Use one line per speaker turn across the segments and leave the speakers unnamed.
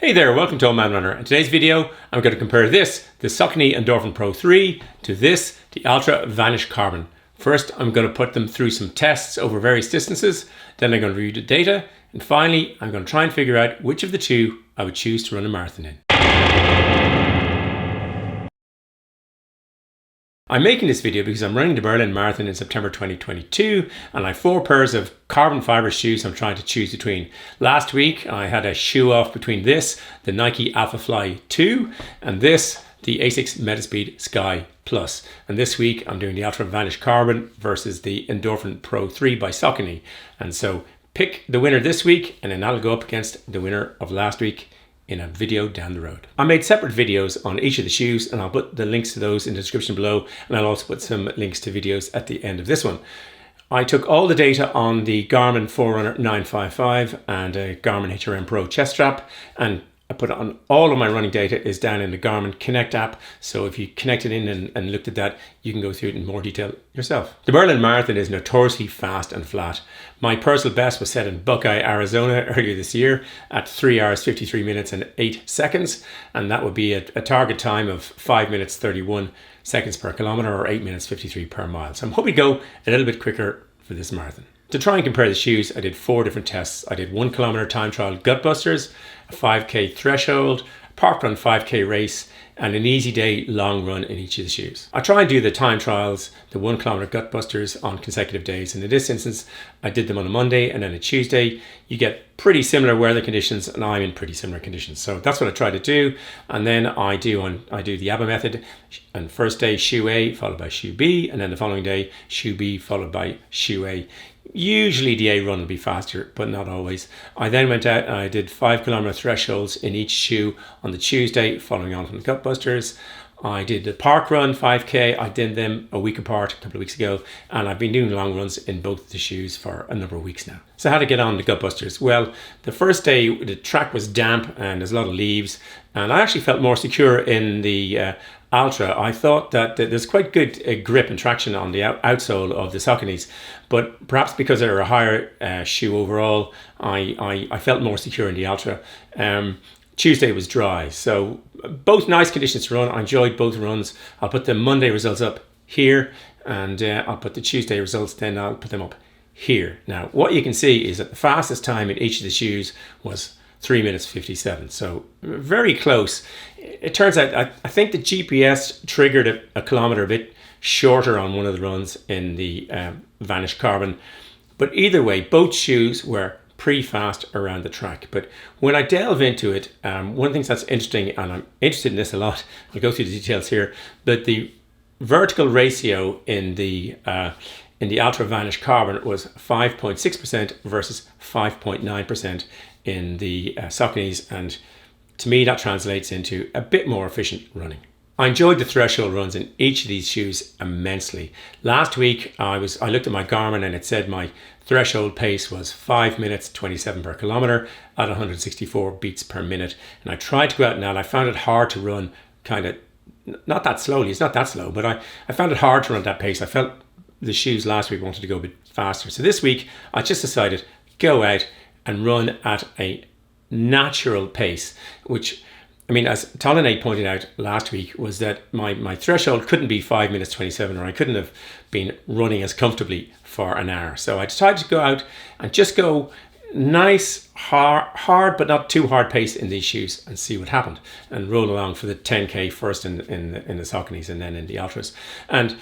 Hey there, welcome to Old Man Runner. In today's video, I'm going to compare the Saucony Endorphin Pro 3, to the Altra Vanish Carbon. First, I'm going to put them through some tests over various distances, then I'm going to review the data, and finally, I'm going to try and figure out which of the two I would choose to run a marathon in. I'm making this video because I'm running the Berlin Marathon in September 2022 and I have 4 pairs of carbon fiber shoes I'm trying to choose between. Last week I had a shoe off between the Nike Alphafly 2 and the Asics Metaspeed Sky Plus. And this week I'm doing the Altra Vanish Carbon versus the Endorphin Pro 3 by Saucony. And so pick the winner this week and then that'll go up against the winner of last week in a video down the road. I made separate videos on each of the shoes and I'll put the links to those in the description below, and I'll also put some links to videos at the end of this one. I took all the data on the Garmin Forerunner 955 and a Garmin HRM Pro chest strap, and I put it on all of my running data is down in the Garmin Connect app. So if you connected in and looked at that, you can go through it in more detail yourself. The Berlin Marathon is notoriously fast and flat. My personal best was set in Buckeye, Arizona earlier this year at 3 hours, 53 minutes and 8 seconds. And that would be a target time of 5 minutes, 31 seconds per kilometer or 8 minutes, 53 per mile. So I'm hoping to go a little bit quicker for this marathon. To try and compare the shoes, I did 4 different tests. I did 1 kilometer time trial Gutbusters, a 5k threshold, a park run 5k race, and an easy day long run in each of the shoes. I try and do the time trials, the 1 kilometer Gutbusters, on consecutive days. And in this instance, I did them on a Monday and then a Tuesday. You get pretty similar weather conditions and I'm in pretty similar conditions. So that's what I try to do. And then I do the ABBA method, and first day shoe A followed by shoe B, and then the following day shoe B followed by shoe A. Usually the A run will be faster, but not always. I then went out and I did 5 kilometer thresholds in each shoe on the Tuesday, following on from the Gutbusters. I did the park run 5k. I did them a week apart, a couple of weeks ago, and I've been doing long runs in both of the shoes for a number of weeks now. So how to get on the Gutbusters? Well, the first day the track was damp and there's a lot of leaves, and I actually felt more secure in the Altra. I thought that there's quite good grip and traction on the outsole of the Sauconys, but perhaps because they're a higher shoe overall, I felt more secure in the Altra. Tuesday was dry, so both nice conditions to run. I enjoyed both runs. I'll put the Monday results up here, and I'll put the Tuesday results, then I'll put them up here. Now, what you can see is that the fastest time in each of the shoes was 3 minutes 57, so very close. It turns out I think the GPS triggered a kilometer a bit shorter on one of the runs in the Vanish Carbon, but either way, both shoes were pretty fast around the track. But when I delve into it, one of the things that's interesting, and I'm interested in this a lot, I'll go through the details here, but the vertical ratio in the Altra Vanish Carbon was 5.6% versus 5.9% in the Sauconys, and to me that translates into a bit more efficient running. I enjoyed the threshold runs in each of these shoes immensely. Last week I looked at my Garmin and it said my threshold pace was 5 minutes 27 per kilometer at 164 beats per minute, and I tried to go out and I found it hard to run kind of, not that slowly, it's not that slow, but I found it hard to run at that pace. I felt the shoes last week wanted to go a bit faster. So this week I just decided go out and run at a natural pace, which, I mean, as Tolinate pointed out last week, was that my threshold couldn't be 5 minutes 27, or I couldn't have been running as comfortably for an hour. So I decided to go out and just go nice, hard but not too hard pace in these shoes and see what happened, and roll along for the 10k first in the Sauconys and then in the Altras. And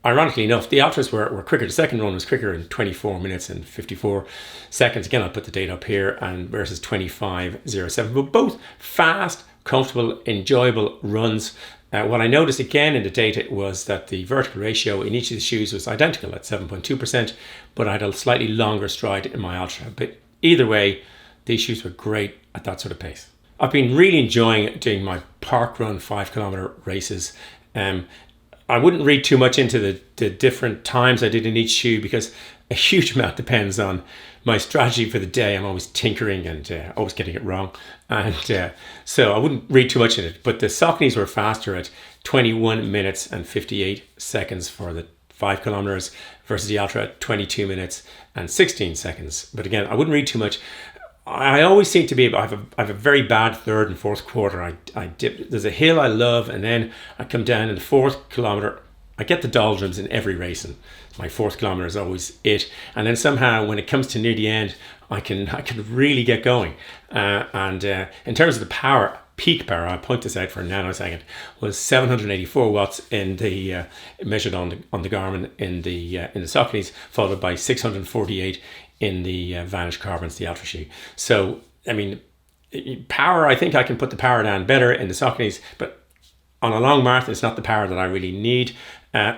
ironically enough, the Altras were quicker. The second run was quicker in 24 minutes and 54 seconds. Again, I'll put the date up here, and versus 25:07. But both fast, comfortable, enjoyable runs. What I noticed again in the data was that the vertical ratio in each of the shoes was identical at 7.2%, but I had a slightly longer stride in my Altra. But either way, these shoes were great at that sort of pace. I've been really enjoying doing my park run 5 kilometer races. I wouldn't read too much into the different times I did in each shoe, because a huge amount depends on my strategy for the day. I'm always tinkering and always getting it wrong. And so I wouldn't read too much in it. But the Sauconys were faster at 21 minutes and 58 seconds for the 5 kilometers versus the Altra at 22 minutes and 16 seconds. But again, I wouldn't read too much. I always seem to be, I have a very bad third and fourth quarter. I dip, there's a hill I love, and then I come down in the 4th kilometer. I get the doldrums in every race, and my 4th kilometer is always it. And then somehow when it comes to near the end, I can really get going. In terms of the power, peak power, I'll point this out for a nanosecond, was 784 watts in the measured on the Garmin in the Sauconys, followed by 648 in the Vanish Carbons, the Altra shoe. So I mean, power, I think I can put the power down better in the Sauconys, but on a long marathon, it's not the power that I really need.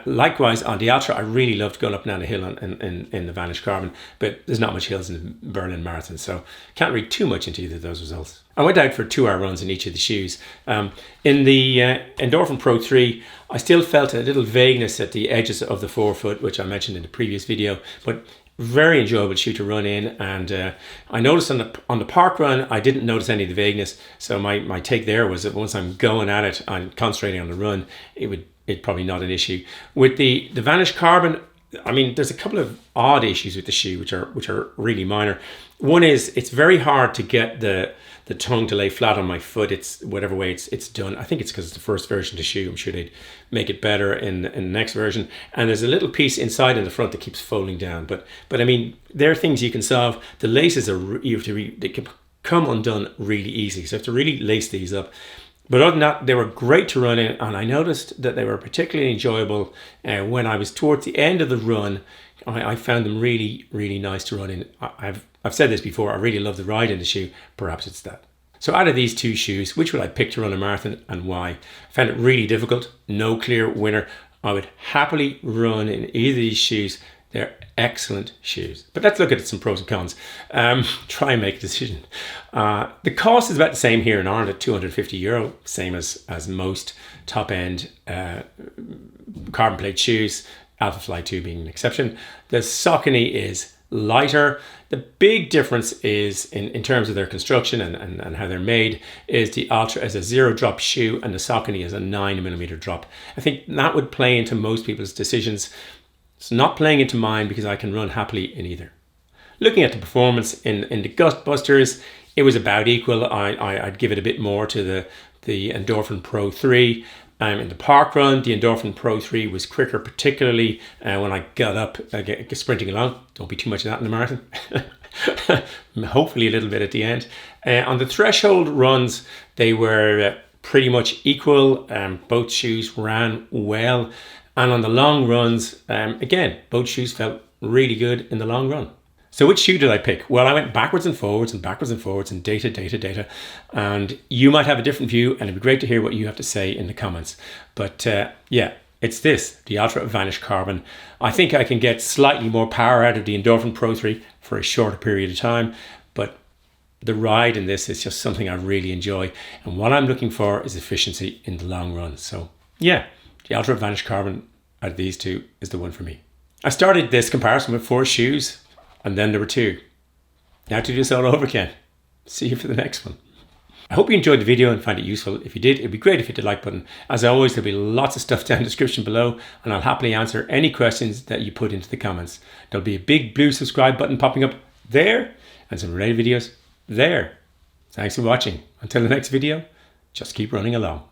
Likewise, on the Altra, I really loved going up and down the hill in the Vanish Carbon, but there's not much hills in the Berlin Marathon, so can't read too much into either of those results. I went out for 2-hour runs in each of the shoes. In the Endorphin Pro 3, I still felt a little vagueness at the edges of the forefoot, which I mentioned in the previous video, but very enjoyable shoe to run in. And I noticed on the park run, I didn't notice any of the vagueness. So my take there was that once I'm going at it, I'm concentrating on the run, it's probably not an issue. With the Vanish Carbon, I mean, there's a couple of odd issues with the shoe, which are really minor. One is it's very hard to get the tongue to lay flat on my foot. It's whatever way it's done. I think it's because it's the first version of the shoe. I'm sure they'd make it better in the next version. And there's a little piece inside in the front that keeps folding down. But I mean, there are things you can solve. The laces they can come undone really easy. So you have to really lace these up. But other than that, they were great to run in, and I noticed that they were particularly enjoyable when I was towards the end of the run. I found them really, really nice to run in. I've said this before, I really love the ride in the shoe. Perhaps it's that. So out of these two shoes, which would I pick to run a marathon and why? I found it really difficult, no clear winner. I would happily run in either of these shoes. They're excellent shoes. But let's look at some pros and cons. Try and make a decision. The cost is about the same here in Ireland at €250, same as most top-end carbon plate shoes, Alphafly 2 being an exception. The Saucony is lighter. The big difference is in terms of their construction and how they're made is the Altra is a 0 drop shoe and the Saucony is a 9mm drop. I think that would play into most people's decisions. It's not playing into mine because I can run happily in either. Looking at the performance in the Gustbusters, it was about equal. I'd give it a bit more to the Endorphin Pro 3. In the park run, the Endorphin Pro 3 was quicker, particularly when I got up sprinting along. Don't be too much of that in the marathon. Hopefully a little bit at the end. On the threshold runs, they were pretty much equal. Both shoes ran well. And on the long runs, again, both shoes felt really good in the long run. So which shoe did I pick? Well, I went backwards and forwards and data. And you might have a different view, and it'd be great to hear what you have to say in the comments. But yeah, it's the Altra Vanish Carbon. I think I can get slightly more power out of the Endorphin Pro 3 for a shorter period of time. But the ride in this is just something I really enjoy. And what I'm looking for is efficiency in the long run. So yeah, the Altra Vanish Carbon out of these two is the one for me. I started this comparison with 4 shoes, and then there were 2. Now to do this all over again. See you for the next one. I hope you enjoyed the video and found it useful. If you did, it'd be great if you hit the like button. As always, there'll be lots of stuff down in the description below, and I'll happily answer any questions that you put into the comments. There'll be a big blue subscribe button popping up there, and some related videos there. Thanks for watching. Until the next video, just keep running along.